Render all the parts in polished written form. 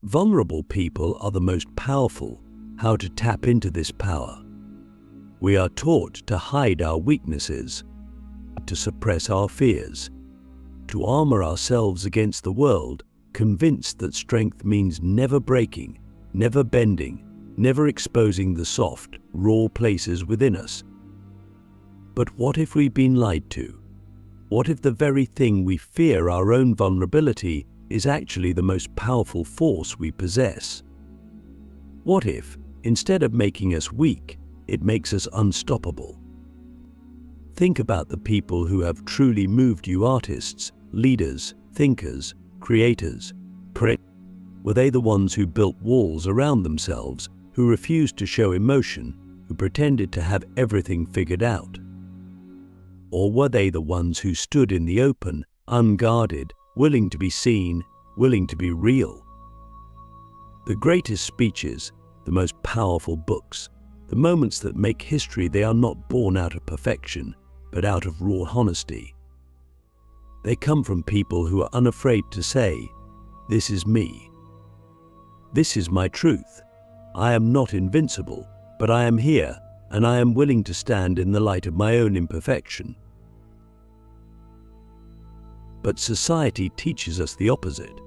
Vulnerable people are the most powerful. How to tap into this power? We are taught to hide our weaknesses, to suppress our fears, to armor ourselves against the world, convinced that strength means never breaking, never bending, never exposing the soft, raw places within us. But what if we've been lied to? What if the very thing we fear, our own vulnerability, is actually the most powerful force we possess? What if, instead of making us weak, it makes us unstoppable? Think about the people who have truly moved you: artists, leaders, thinkers, creators. Were they the ones who built walls around themselves, who refused to show emotion, who pretended to have everything figured out? Or were they the ones who stood in the open, unguarded, willing to be seen, willing to be real? The greatest speeches, the most powerful books, the moments that make history, they are not born out of perfection, but out of raw honesty. They come from people who are unafraid to say, "This is me. This is my truth. I am not invincible, but I am here, and I am willing to stand in the light of my own imperfection." But society teaches us the opposite.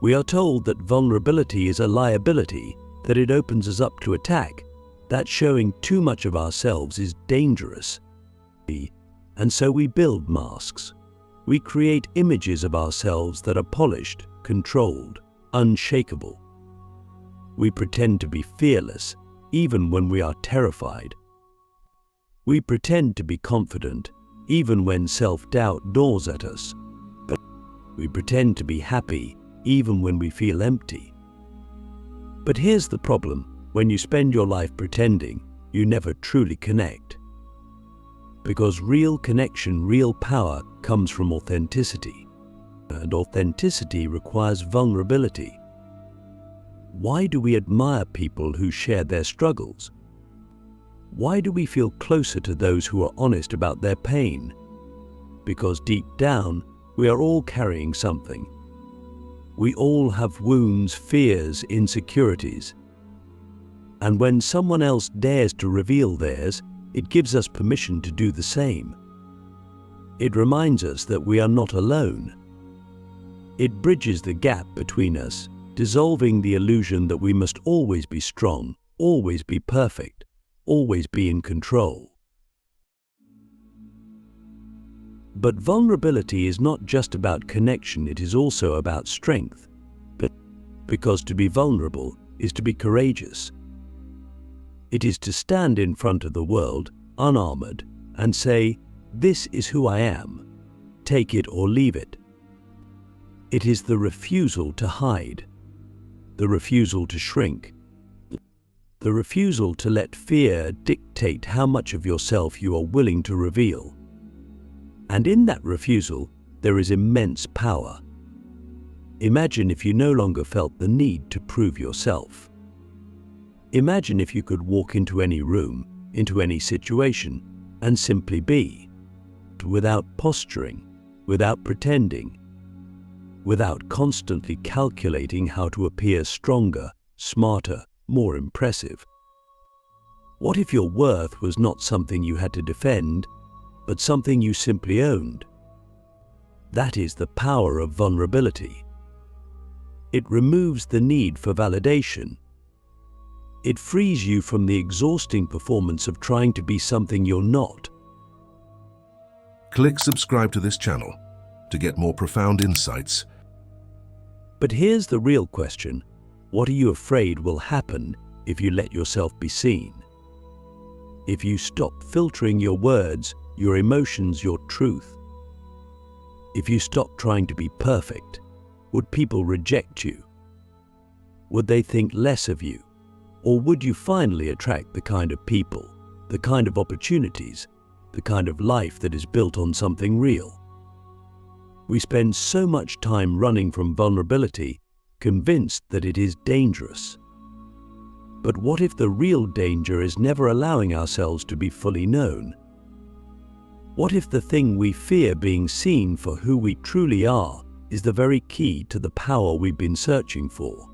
We are told that vulnerability is a liability, that it opens us up to attack, that showing too much of ourselves is dangerous. And so we build masks. We create images of ourselves that are polished, controlled, unshakable. We pretend to be fearless, even when we are terrified. We pretend to be confident, even when self-doubt gnaws at us. We pretend to be happy, even when we feel empty. But here's the problem: when you spend your life pretending, you never truly connect. Because real connection, real power, comes from authenticity. And authenticity requires vulnerability. Why do we admire people who share their struggles? Why do we feel closer to those who are honest about their pain? Because deep down, we are all carrying something. We all have wounds, fears, insecurities. And when someone else dares to reveal theirs, it gives us permission to do the same. It reminds us that we are not alone. It bridges the gap between us, dissolving the illusion that we must always be strong, always be perfect, always be in control. But vulnerability is not just about connection, it is also about strength. Because to be vulnerable is to be courageous. It is to stand in front of the world, unarmored, and say, "This is who I am. Take it or leave it." It is the refusal to hide, the refusal to shrink, the refusal to let fear dictate how much of yourself you are willing to reveal. And in that refusal, there is immense power. Imagine if you no longer felt the need to prove yourself. Imagine if you could walk into any room, into any situation, and simply be, without posturing, without pretending, without constantly calculating how to appear stronger, smarter, more impressive. What if your worth was not something you had to defend, but something you simply owned? That is the power of vulnerability. It removes the need for validation. It frees you from the exhausting performance of trying to be something you're not. Click subscribe to this channel to get more profound insights. But here's the real question: what are you afraid will happen if you let yourself be seen? If you stop filtering your words, your emotions, your truth? If you stop trying to be perfect, would people reject you? Would they think less of you? Or would you finally attract the kind of people, the kind of opportunities, the kind of life that is built on something real? We spend so much time running from vulnerability, convinced that it is dangerous. But what if the real danger is never allowing ourselves to be fully known? What if the thing we fear, being seen for who we truly are, is the very key to the power we've been searching for.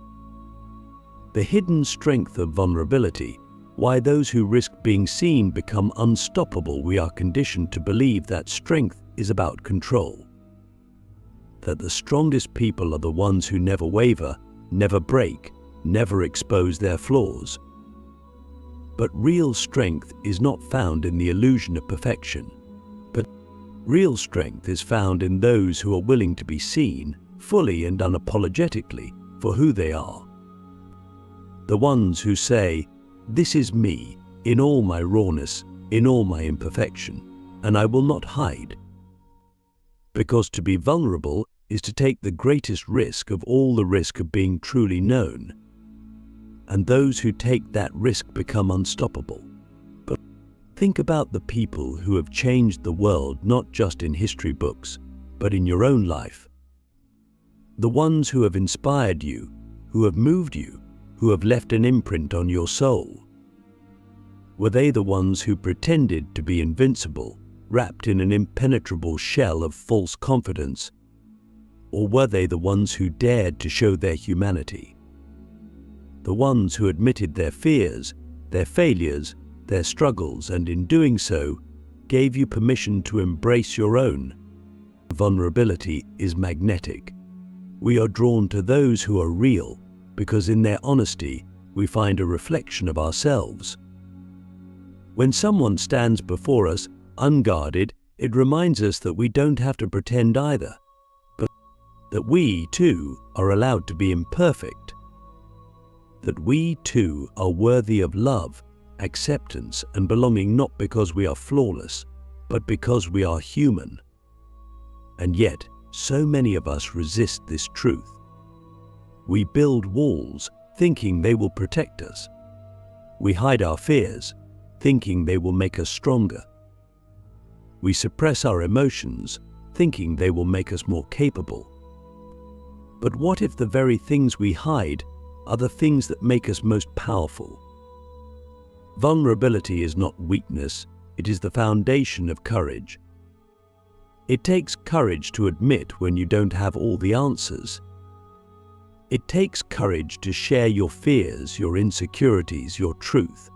The hidden strength of vulnerability, why those who risk being seen become unstoppable. We are conditioned to believe that strength is about control, that the strongest people are the ones who never waver, never break, never expose their flaws. But real strength is not found in the illusion of perfection, but real strength is found in those who are willing to be seen fully and unapologetically for who they are. The ones who say, "This is me, in all my rawness, in all my imperfection, and I will not hide." Because to be vulnerable is to take the greatest risk of all, the risk of being truly known. And those who take that risk become unstoppable. But think about the people who have changed the world, not just in history books, but in your own life. The ones who have inspired you, who have moved you, who have left an imprint on your soul. Were they the ones who pretended to be invincible, wrapped in an impenetrable shell of false confidence? Or were they the ones who dared to show their humanity? The ones who admitted their fears, their failures, their struggles, and in doing so, gave you permission to embrace your own. Vulnerability is magnetic. We are drawn to those who are real, because in their honesty, we find a reflection of ourselves. When someone stands before us unguarded, it reminds us that we don't have to pretend either, but that we too are allowed to be imperfect, that we too are worthy of love, acceptance, and belonging, not because we are flawless, but because we are human. And yet, so many of us resist this truth. We build walls, thinking they will protect us. We hide our fears, thinking they will make us stronger. We suppress our emotions, thinking they will make us more capable. But what if the very things we hide are the things that make us most powerful? Vulnerability is not weakness, it is the foundation of courage. It takes courage to admit when you don't have all the answers. It takes courage to share your fears, your insecurities, your truth.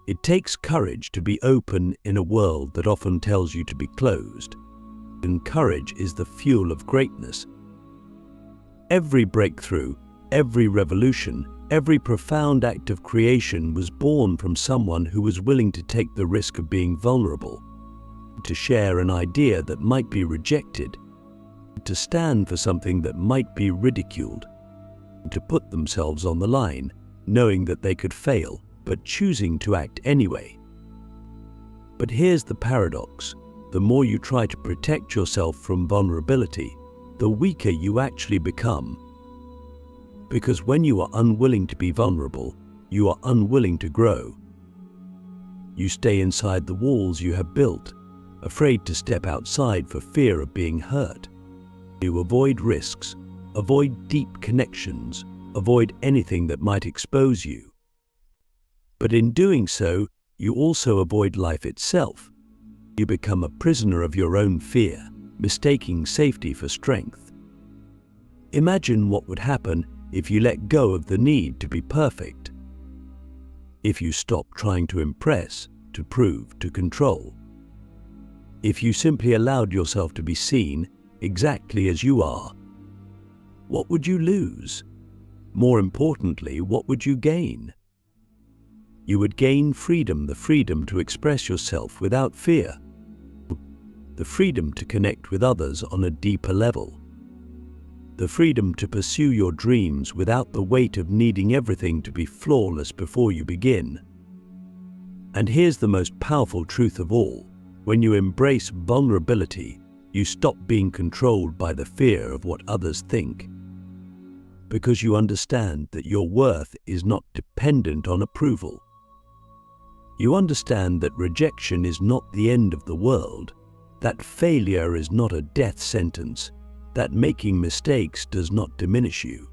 It takes courage to be open in a world that often tells you to be closed. And courage is the fuel of greatness. Every breakthrough, every revolution, every profound act of creation was born from someone who was willing to take the risk of being vulnerable, to share an idea that might be rejected, to stand for something that might be ridiculed, to put themselves on the line, knowing that they could fail, but choosing to act anyway. But here's the paradox. The more you try to protect yourself from vulnerability, the weaker you actually become. Because when you are unwilling to be vulnerable, you are unwilling to grow. You stay inside the walls you have built, afraid to step outside for fear of being hurt. You avoid risks, avoid deep connections, avoid anything that might expose you. But in doing so, you also avoid life itself. You become a prisoner of your own fear, mistaking safety for strength. Imagine what would happen if you let go of the need to be perfect. If you stop trying to impress, to prove, to control. If you simply allowed yourself to be seen exactly as you are. What would you lose? More importantly, what would you gain? You would gain freedom, the freedom to express yourself without fear, the freedom to connect with others on a deeper level, the freedom to pursue your dreams without the weight of needing everything to be flawless before you begin. And here's the most powerful truth of all. When you embrace vulnerability, you stop being controlled by the fear of what others think, because you understand that your worth is not dependent on approval. You understand that rejection is not the end of the world, that failure is not a death sentence, that making mistakes does not diminish you.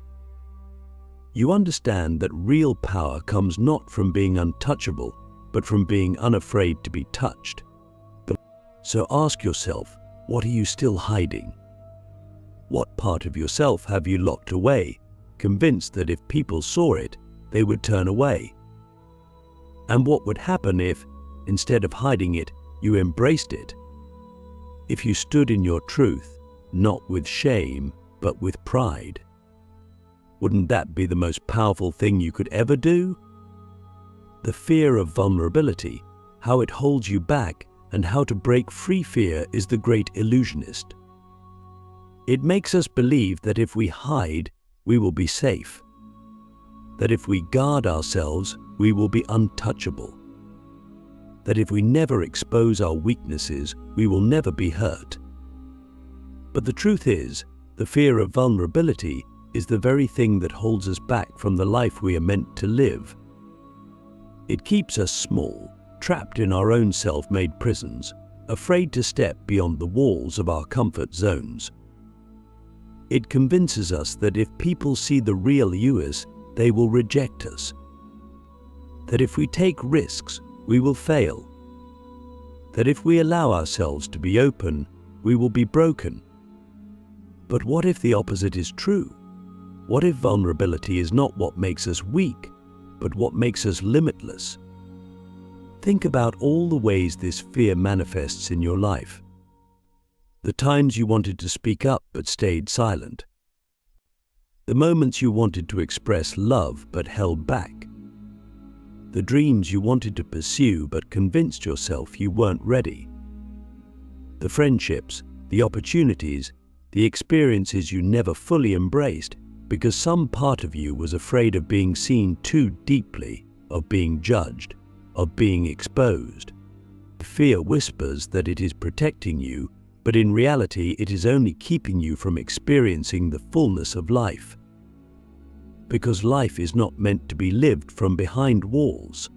You understand that real power comes not from being untouchable, but from being unafraid to be touched. So ask yourself, what are you still hiding? What part of yourself have you locked away, convinced that if people saw it, they would turn away? And what would happen if, instead of hiding it, you embraced it? If you stood in your truth, not with shame, but with pride? Wouldn't that be the most powerful thing you could ever do? The fear of vulnerability, how it holds you back, and how to break free fear is the great illusionist. It makes us believe that if we hide, we will be safe. That if we guard ourselves, we will be untouchable. That if we never expose our weaknesses, we will never be hurt. But the truth is, the fear of vulnerability is the very thing that holds us back from the life we are meant to live. It keeps us small, trapped in our own self-made prisons, afraid to step beyond the walls of our comfort zones. It convinces us that if people see the real us, they will reject us. That if we take risks, we will fail. That if we allow ourselves to be open, we will be broken. But what if the opposite is true? What if vulnerability is not what makes us weak, but what makes us limitless? Think about all the ways this fear manifests in your life. The times you wanted to speak up but stayed silent. The moments you wanted to express love but held back. The dreams you wanted to pursue but convinced yourself you weren't ready. The friendships, the opportunities, the experiences you never fully embraced because some part of you was afraid of being seen too deeply, of being judged, of being exposed. Fear whispers that it is protecting you, but in reality it is only keeping you from experiencing the fullness of life. Because life is not meant to be lived from behind walls.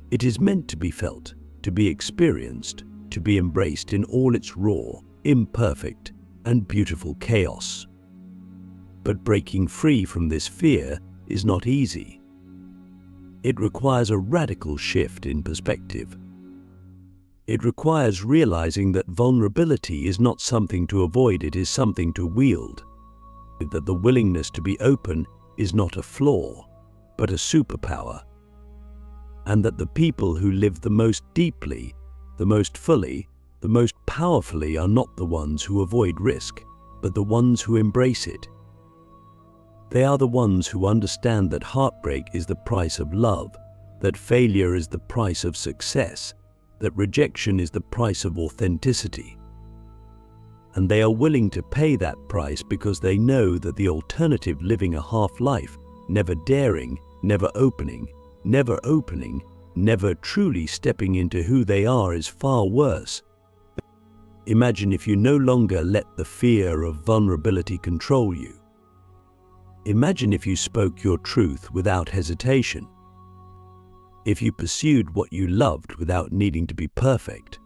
It is meant to be felt, to be experienced, to be embraced in all its raw, imperfect, and beautiful chaos. But breaking free from this fear is not easy. It requires a radical shift in perspective. It requires realizing that vulnerability is not something to avoid, it is something to wield. That the willingness to be open is not a flaw, but a superpower. And that the people who live the most deeply, the most fully, the most powerfully are not the ones who avoid risk, but the ones who embrace it. They are the ones who understand that heartbreak is the price of love, that failure is the price of success, that rejection is the price of authenticity. And they are willing to pay that price because they know that the alternative, living a half-life, never daring, never opening, never truly stepping into who they are, is far worse. Imagine if you no longer let the fear of vulnerability control you. Imagine if you spoke your truth without hesitation. If you pursued what you loved without needing to be perfect.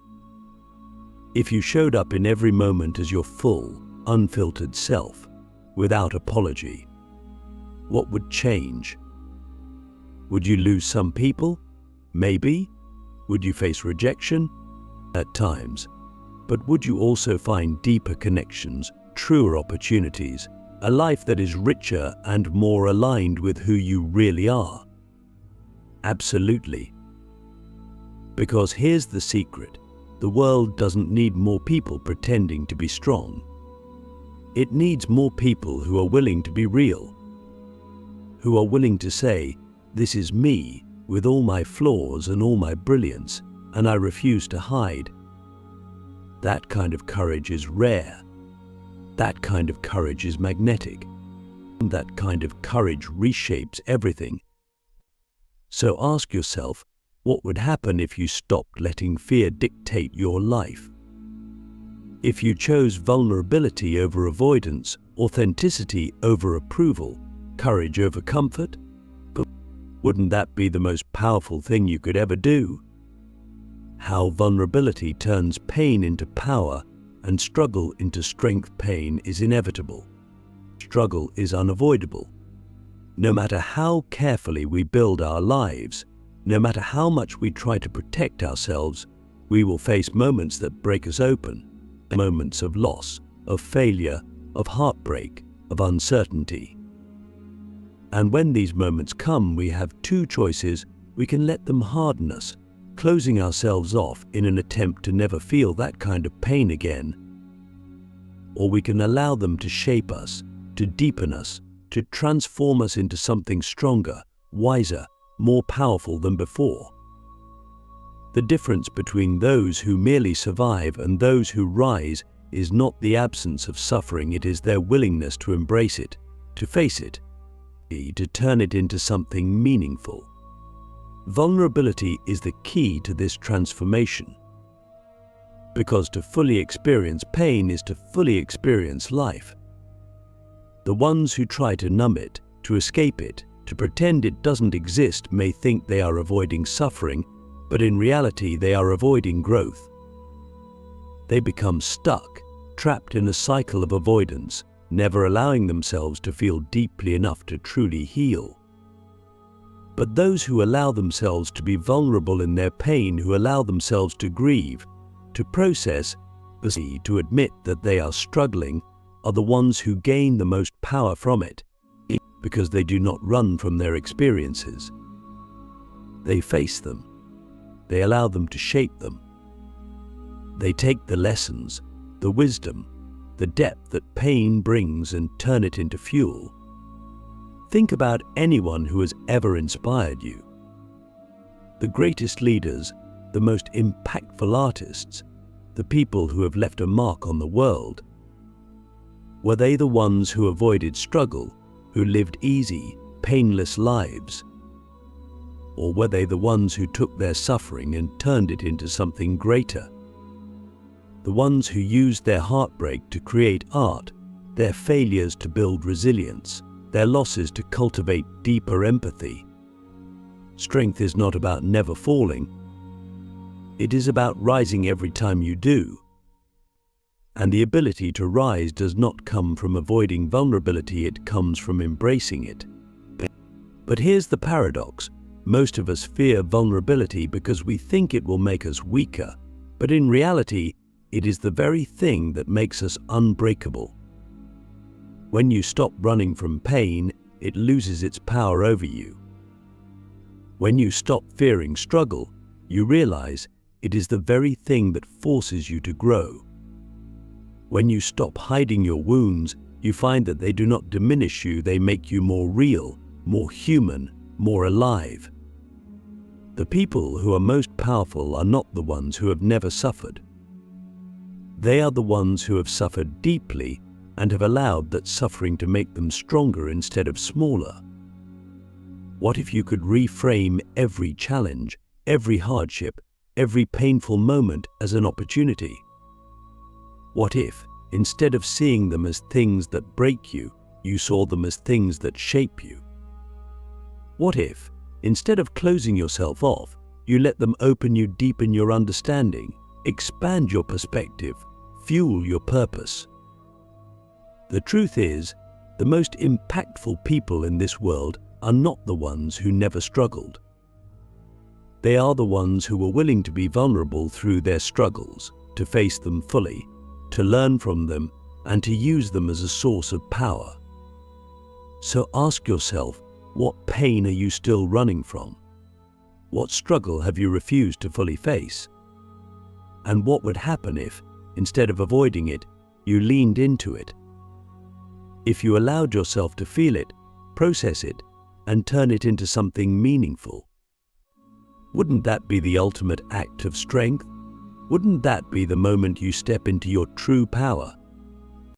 If you showed up in every moment as your full, unfiltered self, without apology. What would change? Would you lose some people? Maybe. Would you face rejection? At times. But would you also find deeper connections, truer opportunities, a life that is richer and more aligned with who you really are? Absolutely. Because here's the secret. The world doesn't need more people pretending to be strong. It needs more people who are willing to be real. Who are willing to say, this is me, with all my flaws and all my brilliance, and I refuse to hide. That kind of courage is rare. That kind of courage is magnetic. That kind of courage reshapes everything. So ask yourself, what would happen if you stopped letting fear dictate your life? If you chose vulnerability over avoidance, authenticity over approval, courage over comfort? Wouldn't that be the most powerful thing you could ever do? How vulnerability turns pain into power and struggle into strength. Pain is inevitable. Struggle is unavoidable. No matter how carefully we build our lives, no matter how much we try to protect ourselves, we will face moments that break us open, moments of loss, of failure, of heartbreak, of uncertainty. And when these moments come, we have two choices. We can let them harden us, closing ourselves off in an attempt to never feel that kind of pain again. Or we can allow them to shape us, to deepen us, to transform us into something stronger, wiser, more powerful than before. The difference between those who merely survive and those who rise is not the absence of suffering, it is their willingness to embrace it, to face it, to turn it into something meaningful. Vulnerability is the key to this transformation. Because to fully experience pain is to fully experience life. The ones who try to numb it, to escape it, to pretend it doesn't exist may think they are avoiding suffering, but in reality they are avoiding growth. They become stuck, trapped in a cycle of avoidance, never allowing themselves to feel deeply enough to truly heal. But those who allow themselves to be vulnerable in their pain, who allow themselves to grieve, to process, to admit that they are struggling, are the ones who gain the most power from it, because they do not run from their experiences. They face them. They allow them to shape them. They take the lessons, the wisdom, the depth that pain brings and turn it into fuel. Think about anyone who has ever inspired you. The greatest leaders, the most impactful artists, the people who have left a mark on the world. Were they the ones who avoided struggle, who lived easy, painless lives? Or were they the ones who took their suffering and turned it into something greater? The ones who used their heartbreak to create art, their failures to build resilience, their losses to cultivate deeper empathy. Strength is not about never falling. It is about rising every time you do. And the ability to rise does not come from avoiding vulnerability, it comes from embracing it. But here's the paradox. Most of us fear vulnerability because we think it will make us weaker, but in reality, it is the very thing that makes us unbreakable. When you stop running from pain, it loses its power over you. When you stop fearing struggle, you realize it is the very thing that forces you to grow. When you stop hiding your wounds, you find that they do not diminish you, they make you more real, more human, more alive. The people who are most powerful are not the ones who have never suffered. They are the ones who have suffered deeply and have allowed that suffering to make them stronger instead of smaller. What if you could reframe every challenge, every hardship, every painful moment as an opportunity? What if, instead of seeing them as things that break you, you saw them as things that shape you? What if, instead of closing yourself off, you let them open you, deepen your understanding, expand your perspective, fuel your purpose? The truth is, the most impactful people in this world are not the ones who never struggled. They are the ones who were willing to be vulnerable through their struggles, to face them fully, to learn from them, and to use them as a source of power. So ask yourself, what pain are you still running from? What struggle have you refused to fully face? And what would happen if, instead of avoiding it, you leaned into it? If you allowed yourself to feel it, process it, and turn it into something meaningful? Wouldn't that be the ultimate act of strength? Wouldn't that be the moment you step into your true power,